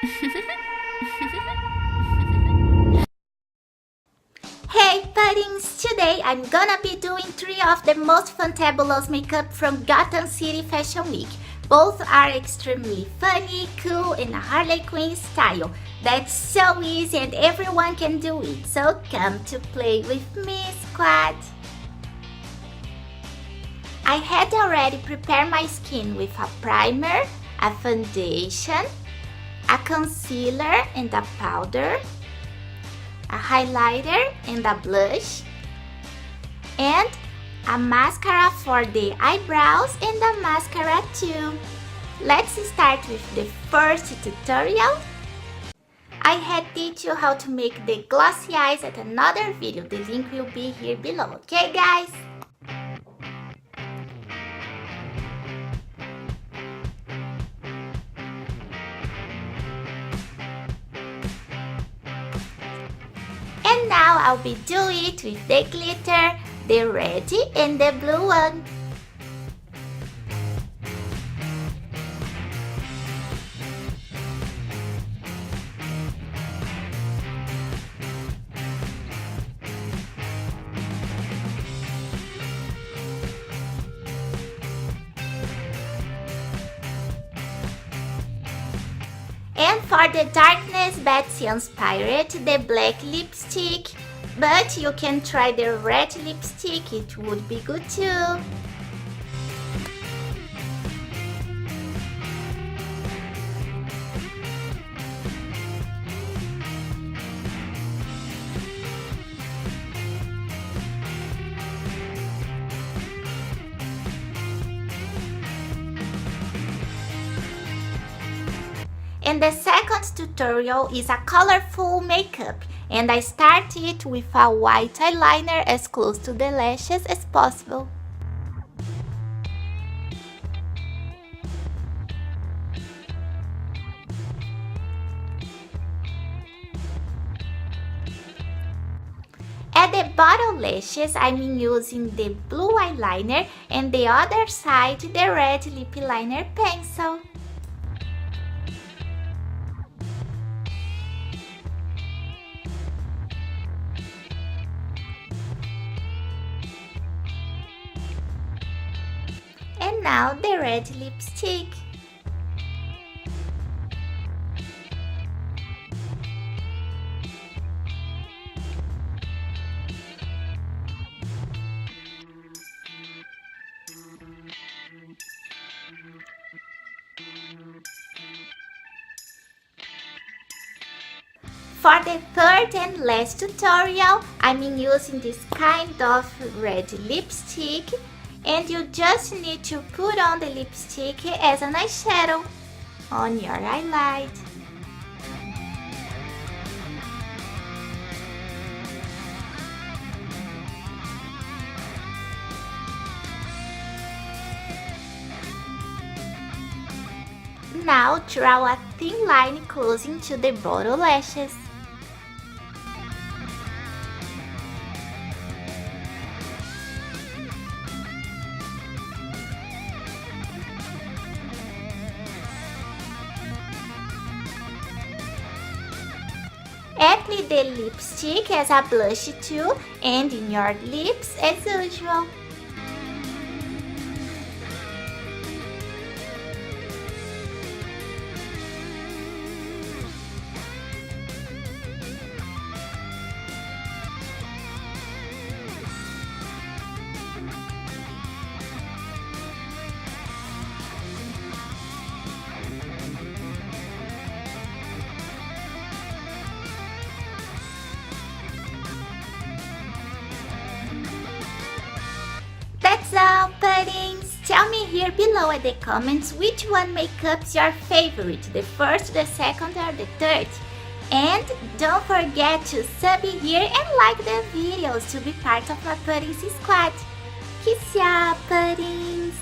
Hey puddings! Today I'm gonna be doing 3 of the most fantabulous makeup from Gotham City Fashion Week. Both are extremely funny, cool, and a Harley Quinn style. That's so easy and everyone can do it, so come to play with me, squad! I had already prepared my skin with a primer, a foundation, a concealer and a powder, a highlighter and a blush, and a mascara for the eyebrows and a mascara too. Let's start with the first tutorial. I had teach you how to make the glossy eyes at another video. The link will be here below, okay guys? And now I'll be doing it with the glitter, the red and the blue one. And for the darkness, Betsy inspired the black lipstick, but you can try the red lipstick, it would be good too. And the second tutorial is a colorful makeup, and I start it with a white eyeliner as close to the lashes as possible. At the bottom lashes, I'm using the blue eyeliner and the other side the red lip liner pencil. And now the red lipstick. For the third and last tutorial, I'm using this kind of red lipstick, and you just need to put on the lipstick as an eyeshadow on your highlight. Now draw a thin line closing to the bottom lashes. Apply the lipstick as a blush too, and in your lips as usual. That's all, puddings! Tell me here below at the comments which one makeup's your favorite, the first, the second or the third. And don't forget to sub here and like the videos to be part of my puddings squad. Kiss ya, puddings!